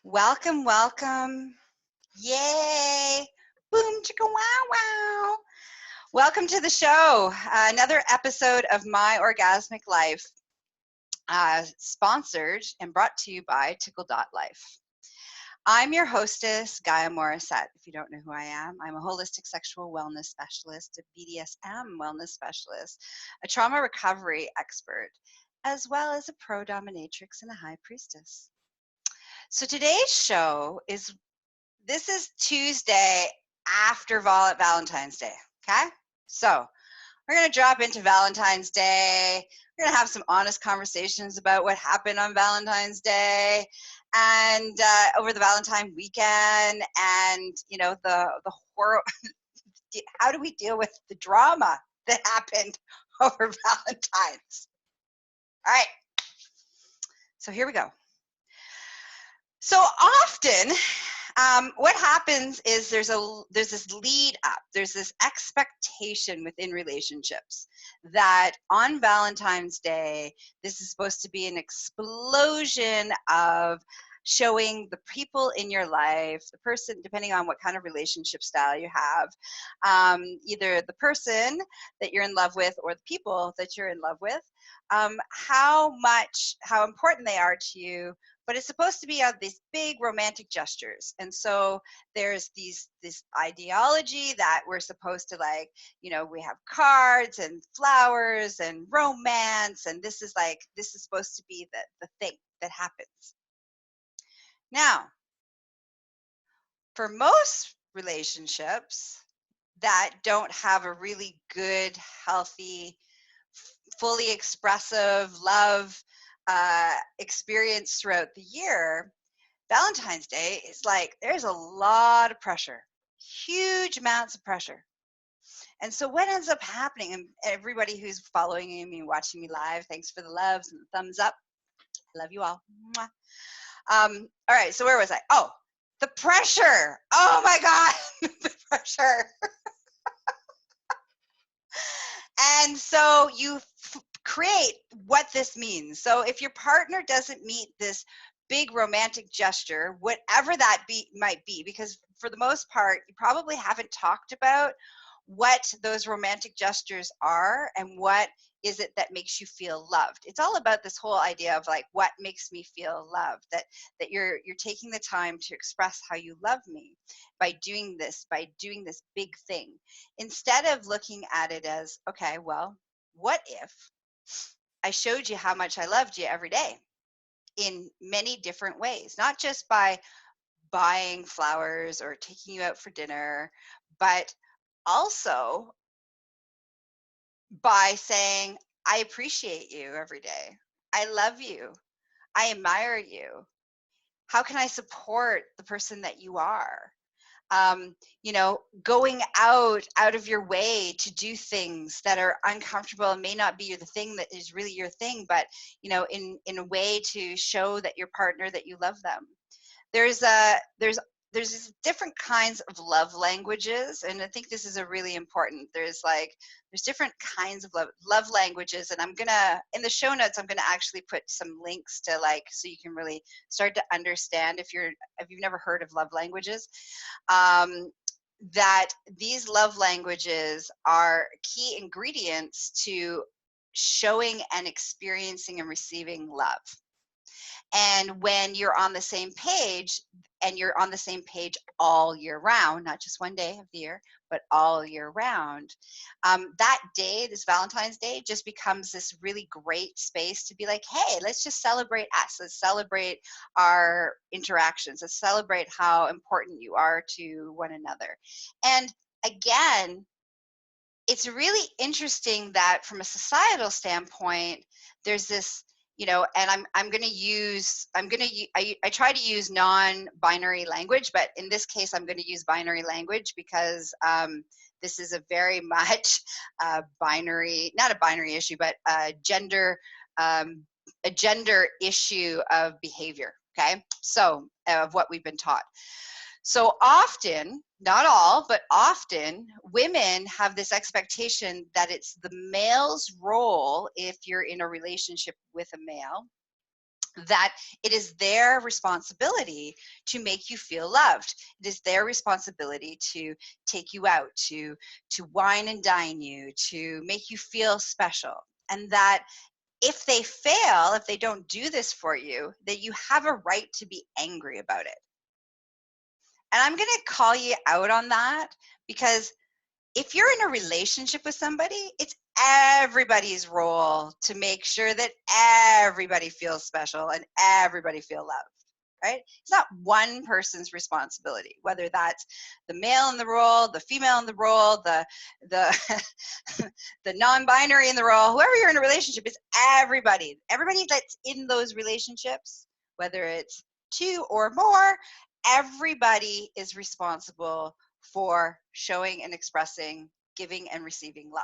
Welcome, welcome. Yay. Boom, chicka, wow, wow. Welcome to the show. Another episode of My Orgasmic Life, sponsored and brought to you by Tickle.life. I'm your hostess, Gaia Morrissette. If you don't know who I am, I'm a holistic sexual wellness specialist, a BDSM wellness specialist, a trauma recovery expert, as well as a pro dominatrix and a high priestess. So today's show is Tuesday after Valentine's Day, okay? So we're going to drop into Valentine's Day. We're going to have some honest conversations about what happened on Valentine's Day and over the Valentine weekend and, you know, the horror. How do we deal with the drama that happened over Valentine's? All right. So here we go. So often, what happens is there's this lead up, there's this expectation within relationships that on Valentine's Day, this is supposed to be an explosion of showing the people in your life, the person, depending on what kind of relationship style you have, either the person that you're in love with or the people that you're in love with, how important they are to you. But it's supposed to be on these big romantic gestures. And so there's this ideology that we're supposed to, like, you know, we have cards and flowers and romance, and this is supposed to be the thing that happens. Now, for most relationships that don't have a really good, healthy, fully expressive love experience throughout the year, Valentine's Day is like, there's a lot of pressure, huge amounts of pressure. And so what ends up happening, and everybody who's following me and watching me live, thanks for the loves and the thumbs up. I love you all. Mwah. All right, so where was I? Oh, the pressure. Oh my God, the pressure. And so you create what this means. So if your partner doesn't meet this big romantic gesture, whatever that might be, because for the most part, you probably haven't talked about what those romantic gestures are and what is it that makes you feel loved. It's all about this whole idea of, like, what makes me feel loved, that you're taking the time to express how you love me by doing this big thing, instead of looking at it as, okay, well, what if I showed you how much I loved you every day in many different ways, not just by buying flowers or taking you out for dinner, but also by saying, I appreciate you every day. I love you. I admire you. How can I support the person that you are? You know, going out of your way to do things that are uncomfortable and may not be the thing that is really your thing, but, you know, in a way to show that your partner, that you love them. There's different kinds of love languages, and I think this is a really important. There's different kinds of love languages, and I'm gonna, in the show notes, I'm gonna actually put some links to, like, so you can really start to understand if you've never heard of love languages, that these love languages are key ingredients to showing and experiencing and receiving love. And when you're on the same page, and you're on the same page all year round, not just one day of the year, but all year round, that day, this Valentine's Day, just becomes this really great space to be like, hey, let's just celebrate us. Let's celebrate our interactions. Let's celebrate how important you are to one another. And again, it's really interesting that from a societal standpoint, there's this, you know, and I try to use non-binary language, but in this case, I'm going to use binary language because this is a very much binary, not a binary issue, but a gender issue of behavior. Okay, so of what we've been taught. So often, not all, but often, women have this expectation that it's the male's role, if you're in a relationship with a male, that it is their responsibility to make you feel loved. It is their responsibility to take you out, to wine and dine you, to make you feel special. And that if they fail, if they don't do this for you, that you have a right to be angry about it. And I'm going to call you out on that, because if you're in a relationship with somebody, it's everybody's role to make sure that everybody feels special and everybody feel loved, right? It's not one person's responsibility, whether that's the male in the role, the female in the role, the the non-binary in the role, whoever you're in a relationship, is everybody. Everybody that's in those relationships, whether it's two or more, everybody is responsible for showing and expressing, giving and receiving love.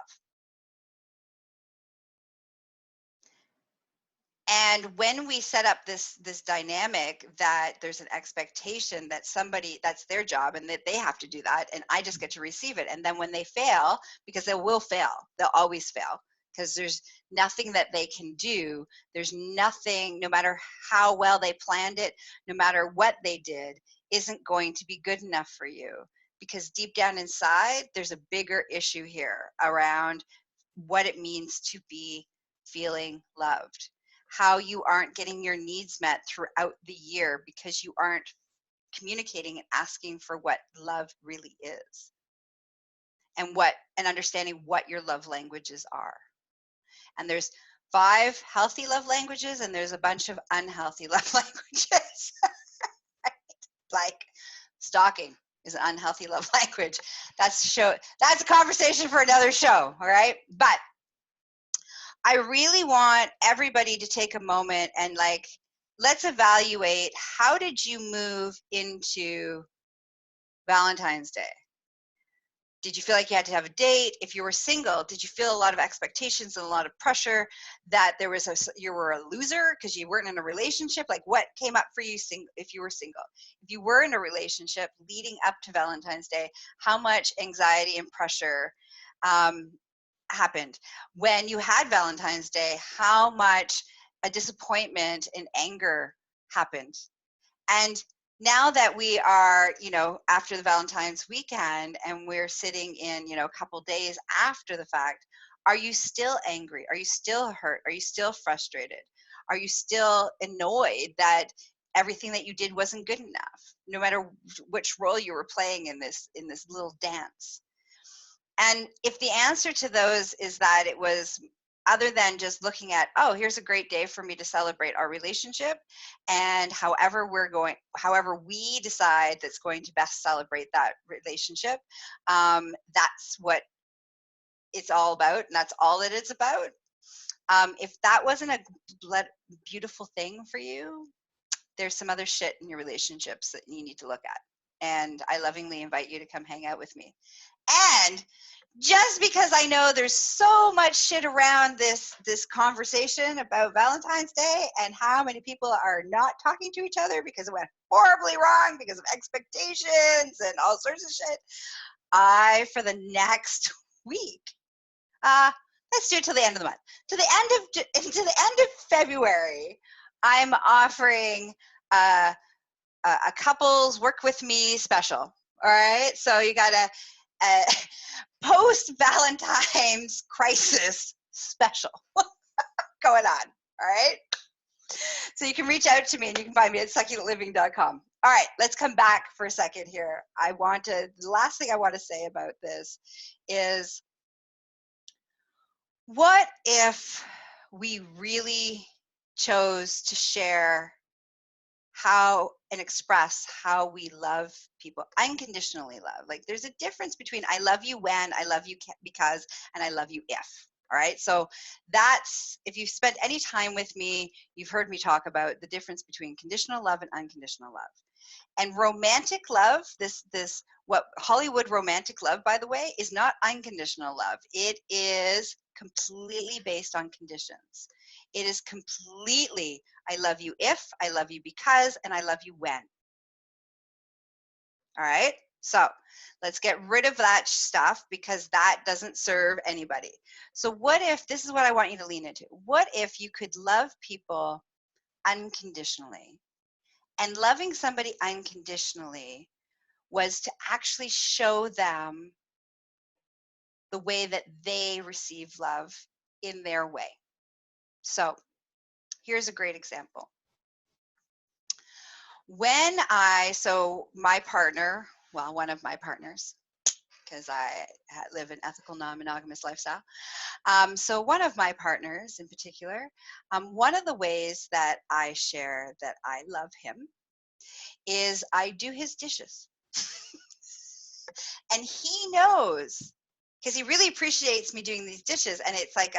And when we set up this dynamic that there's an expectation that somebody, that's their job and that they have to do that, and I just get to receive it. And then when they fail, because they will fail, they'll always fail, because there's nothing that they can do. There's nothing, no matter how well they planned it, no matter what they did, isn't going to be good enough for you. Because deep down inside, there's a bigger issue here around what it means to be feeling loved. How you aren't getting your needs met throughout the year because you aren't communicating and asking for what love really is, and understanding what your love languages are. And there's 5 healthy love languages, and there's a bunch of unhealthy love languages. Like stalking is an unhealthy love language. That's a conversation for another show, all right? But I really want everybody to take a moment and let's evaluate, how did you move into Valentine's Day? Did you feel like you had to have a date? If you were single, did you feel a lot of expectations and a lot of pressure that you were a loser because you weren't in a relationship? Like, what came up for you if you were single? If you were in a relationship leading up to Valentine's Day, how much anxiety and pressure happened? When you had Valentine's Day, how much a disappointment and anger happened? And now that we are, after the Valentine's weekend and we're sitting in, a couple days after the fact, are you still angry? Are you still hurt? Are you still frustrated? Are you still annoyed that everything that you did wasn't good enough, no matter which role you were playing in this little dance? And if the answer to those is that it was, other than just looking at, oh, here's a great day for me to celebrate our relationship, and however we decide that's going to best celebrate that relationship, that's what it's all about, and that's all that it's about. If that wasn't a beautiful thing for you, there's some other shit in your relationships that you need to look at. And I lovingly invite you to come hang out with me. And just because I know there's so much shit around this conversation about Valentine's Day and how many people are not talking to each other because it went horribly wrong because of expectations and all sorts of shit, for the next week, let's do it till the end of the month. To the end of February, I'm offering a couples work with me special. All right, so you got a post Valentine's crisis special going on. All right, so you can reach out to me and you can find me at succulentliving.com. All right, let's come back for a second here. The last thing I want to say about this is, what if we really chose to share how and express how we love people, unconditionally love? Like, there's a difference between I love you when, I love you because, and I love you if. All right, so that's, if you've spent any time with me, you've heard me talk about the difference between conditional love and unconditional love. And romantic love, what Hollywood romantic love, by the way, is not unconditional love. It is completely based on conditions. It is completely, I love you if, I love you because, and I love you when. All right, so let's get rid of that stuff, because that doesn't serve anybody. So what if, this is what I want you to lean into, what if you could love people unconditionally. And loving somebody unconditionally was to actually show them the way that they receive love in their way. So here's a great example. My partner, well, one of my partners, because I live an ethical non-monogamous lifestyle. So one of my partners in particular, one of the ways that I share that I love him is I do his dishes. And he knows, because he really appreciates me doing these dishes, and it's like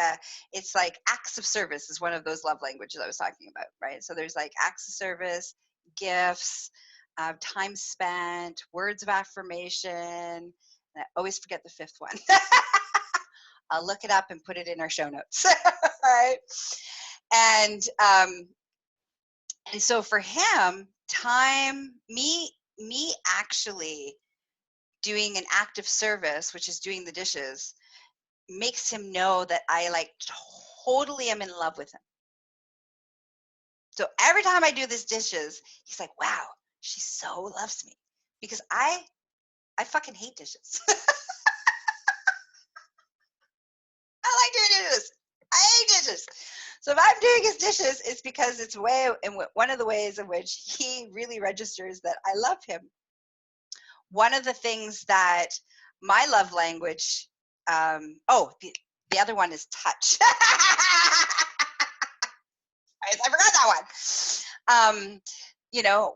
acts of service is one of those love languages I was talking about, right? So there's like acts of service, gifts, time spent, words of affirmation, and I always forget the fifth one. I'll look it up and put it in our show notes. Right? And so for him, me actually doing an act of service, which is doing the dishes, makes him know that I like totally am in love with him. So every time I do these dishes, he's like, wow, she so loves me, because I fucking hate dishes. I like doing dishes. I hate dishes. So if I'm doing his dishes, it's because it's one of the ways in which he really registers that I love him. One of the things that my love language, the other one is touch. I forgot that one.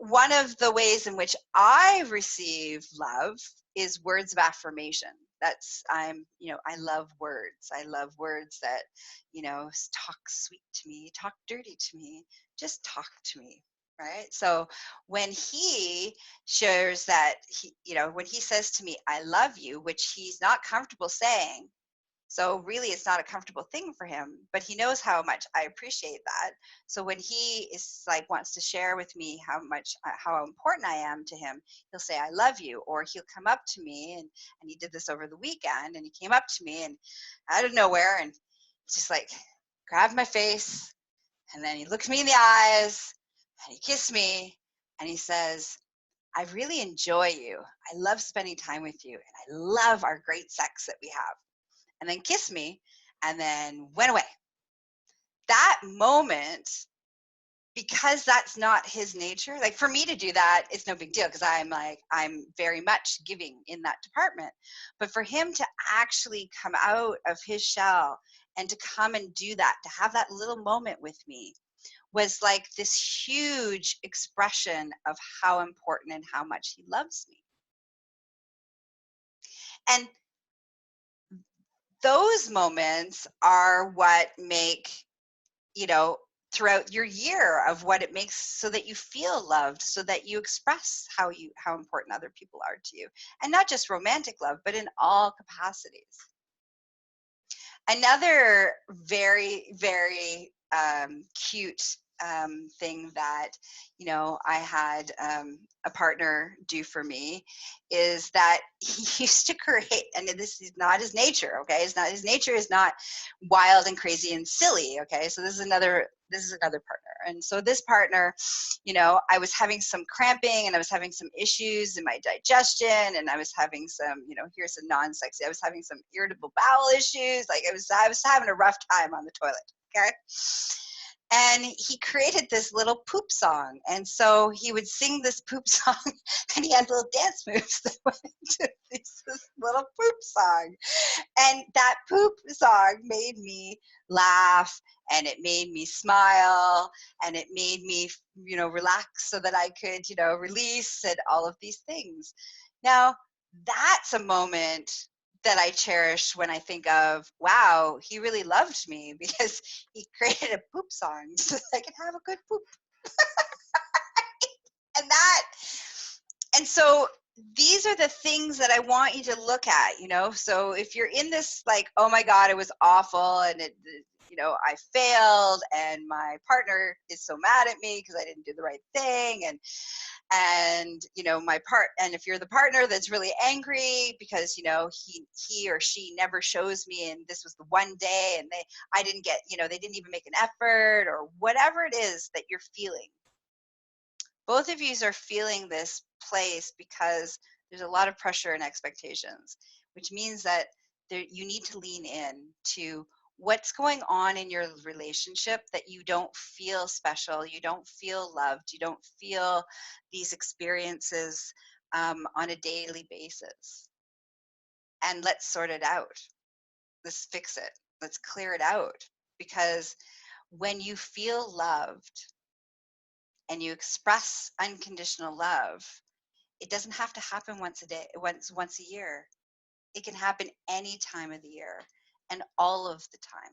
One of the ways in which I receive love is words of affirmation. I love words. I love words that, talk sweet to me, talk dirty to me, just talk to me. Right. So when he shares that, when he says to me, I love you, which he's not comfortable saying. So really, it's not a comfortable thing for him, but he knows how much I appreciate that. So when he is like, wants to share with me how important I am to him, he'll say, I love you. Or he'll come up to me, and he did this over the weekend, and he came up to me and out of nowhere, and just like grabbed my face, and then he looked me in the eyes, and he kissed me, and he says, I really enjoy you. I love spending time with you, and I love our great sex that we have. And then kissed me, and then went away. That moment, because that's not his nature, like for me to do that, it's no big deal, because I'm very much giving in that department. But for him to actually come out of his shell and to come and do that, to have that little moment with me, was like this huge expression of how important and how much he loves me. And those moments are what make, throughout your year, of what it makes so that you feel loved, so that you express how important other people are to you, and not just romantic love, but in all capacities. Another very, very cute thing that, I had a partner do for me is that he used to create, and this is not his nature, okay? His nature is not wild and crazy and silly, okay? So this is another partner. And so this partner, I was having some cramping, and I was having some issues in my digestion, and I was having some, here's a non-sexy, I was having some irritable bowel issues. Like I was having a rough time on the toilet, okay? And he created this little poop song. And so he would sing this poop song, and he had little dance moves that went into this little poop song. And that poop song made me laugh, and it made me smile, and it made me, relax so that I could, release, and all of these things. Now, that's a moment that I cherish when I think of, wow, he really loved me because he created a poop song so that I could have a good poop. And so these are the things that I want you to look at, so if you're in this, like, oh my God, it was awful, and I failed, and my partner is so mad at me because I didn't do the right thing, And and if you're the partner that's really angry because he or she never shows me, and this was the one day, and I didn't get, they didn't even make an effort, or whatever it is that you're feeling. Both of you are feeling this place because there's a lot of pressure and expectations, which means that you need to lean in to what's going on in your relationship, that you don't feel special, you don't feel loved, you don't feel these experiences on a daily basis. And let's sort it out. Let's fix it. Let's clear it out. Because when you feel loved and you express unconditional love, it doesn't have to happen once a year. It can happen any time of the year and all of the time.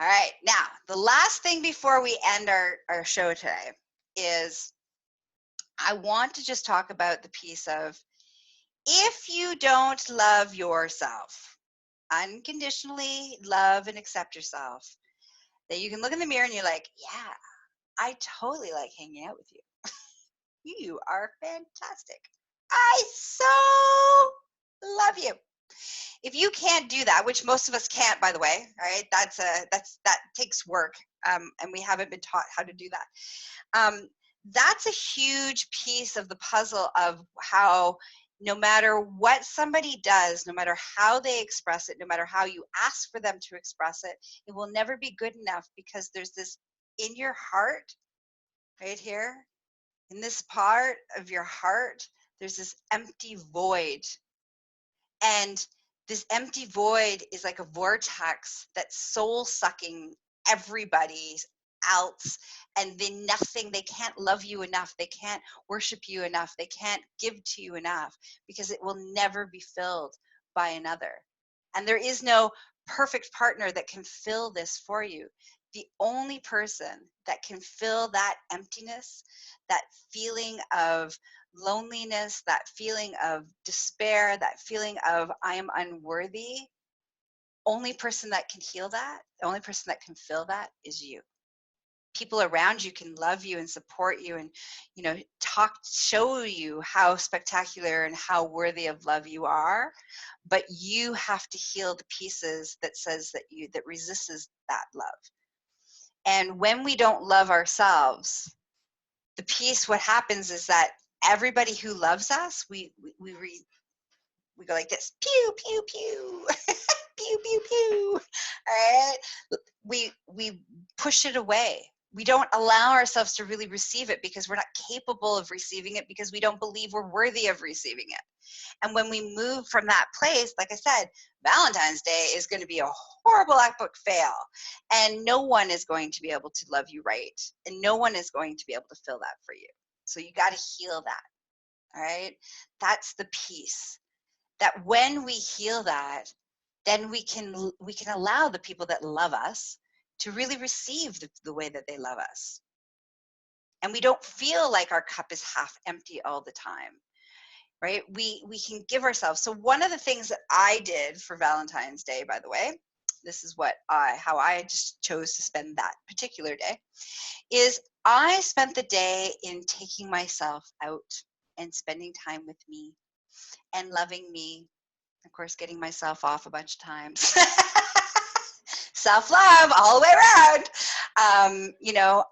All right, now the last thing before we end our show today is I want to just talk about the piece of, if you don't love yourself, unconditionally love and accept yourself, that you can look in the mirror and you're like, yeah, I totally like hanging out with you. You are fantastic. I so love you. If you can't do that, which most of us can't, by the way, all right, that takes work, and we haven't been taught how to do that. That's a huge piece of the puzzle of how, no matter what somebody does, no matter how they express it, no matter how you ask for them to express it, it will never be good enough, because there's this in your heart, right here, in this part of your heart, there's this empty void. And this empty void is like a vortex that's soul sucking everybody else, and they can't love you enough, they can't worship you enough, they can't give to you enough, because it will never be filled by another. And there is no perfect partner that can fill this for you. The only person that can fill that emptiness, that feeling of loneliness, that feeling of despair, that feeling of I am unworthy, only person that can heal that, the only person that can fill that is you. People around you can love you and support you and, show you how spectacular and how worthy of love you are, but you have to heal the pieces that resists that love. And when we don't love ourselves, what happens is that everybody who loves us, we go like this, pew, pew, pew, pew, pew, pew, all right? We push it away. We don't allow ourselves to really receive it, because we're not capable of receiving it, because we don't believe we're worthy of receiving it. And when we move from that place, like I said, Valentine's Day is going to be a horrible epic fail, and no one is going to be able to love you right, and no one is going to be able to fill that for you. So you got to heal that. All right? That's the piece. That when we heal that, then we can allow the people that love us to really receive the way that they love us. And we don't feel like our cup is half empty all the time, right? We can give ourselves. So one of the things that I did for Valentine's Day, by the way, this is how I just chose to spend that particular day, is I spent the day in taking myself out and spending time with me and loving me. Of course, getting myself off a bunch of times. Self-love all the way around.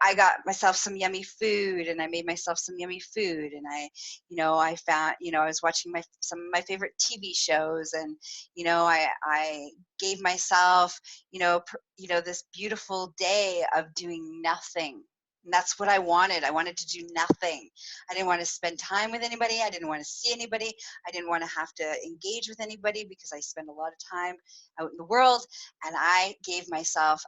I got myself some yummy food, and I made myself some yummy food, and I found, I was watching some of my favorite TV shows, and I gave myself, this beautiful day of doing nothing. And that's what I wanted. I wanted to do nothing. I didn't want to spend time with anybody. I didn't want to see anybody. I didn't want to have to engage with anybody, because I spend a lot of time out in the world. And I took myself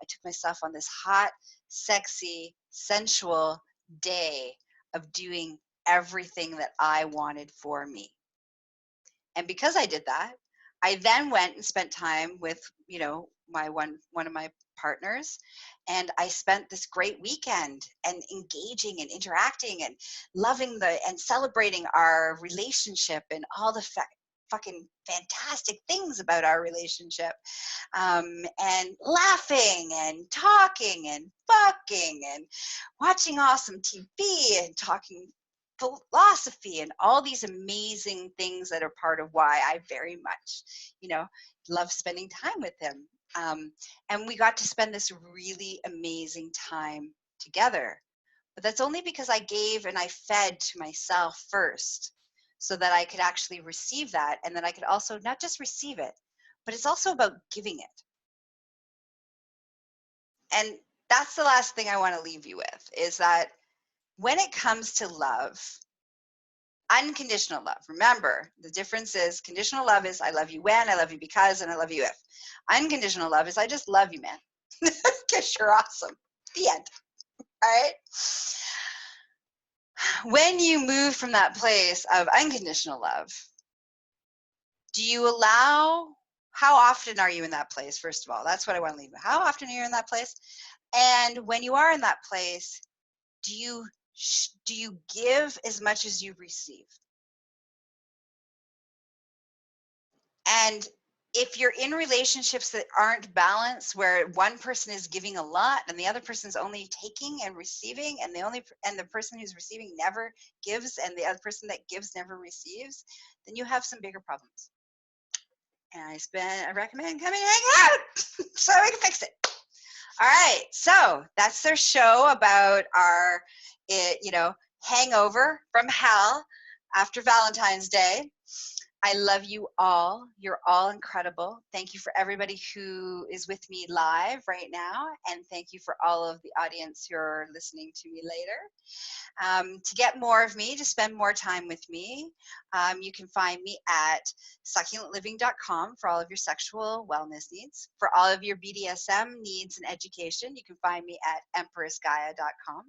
on this hot, sexy, sensual day of doing everything that I wanted for me. And because I did that, I then went and spent time with, my one of my partners, and I spent this great weekend and engaging and interacting and loving and celebrating our relationship and all the fucking fantastic things about our relationship, and laughing and talking and fucking and watching awesome TV and talking philosophy and all these amazing things that are part of why I very much, love spending time with him. And we got to spend this really amazing time together. But that's only because I gave and I fed to myself first so that I could actually receive that. And then I could also not just receive it, but it's also about giving it. And that's the last thing I want to leave you with, is that when it comes to love, unconditional love, remember, the difference is conditional love is I love you when, I love you because, and I love you if. Unconditional love is I just love you, man. Because you're awesome. The end. All right? When you move from that place of unconditional love, do you allow, how often are you in that place, first of all? That's what I want to leave. How often are you in that place? And when you are in that place, do you give as much as you receive? And if you're in relationships that aren't balanced, where one person is giving a lot and the other person's only taking and receiving, and the person who's receiving never gives, and the other person that gives never receives, then you have some bigger problems. And I recommend coming and hang out so we can fix it. All right, so that's their show about our, hangover from hell after Valentine's Day. I love you all. You're all incredible. Thank you for everybody who is with me live right now. And thank you for all of the audience who are listening to me later. To get more of me, to spend more time with me, you can find me at succulentliving.com for all of your sexual wellness needs. For all of your BDSM needs and education, you can find me at empressgaia.com.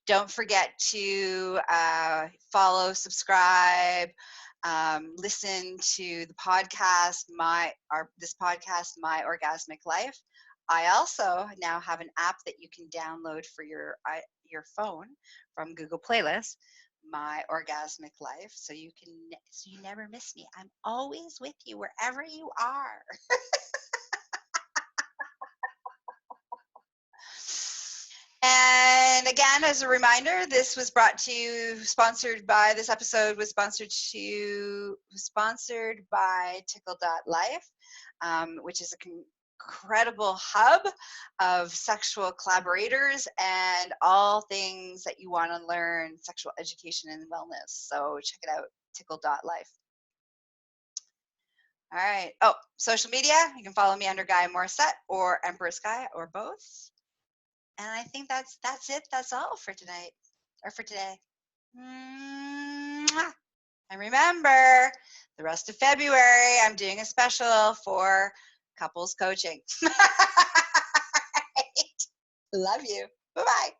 Don't forget to follow, subscribe, listen to the podcast, this podcast, My Orgasmic Life. I also now have an app that you can download for your phone from Google Playlist, My Orgasmic Life, so you never miss me. I'm always with you wherever you are. And again, as a reminder, this episode was sponsored by ticklelife, which is an incredible hub of sexual collaborators and all things that you want to learn, sexual education and wellness. So check it out, tickle.life. All right. Oh, social media, you can follow me under Gaia Morrissette or Empress Gaia or both. And I think that's it. That's all for tonight, or for today. Mwah. And remember, the rest of February, I'm doing a special for couples coaching. Love you. Bye-bye.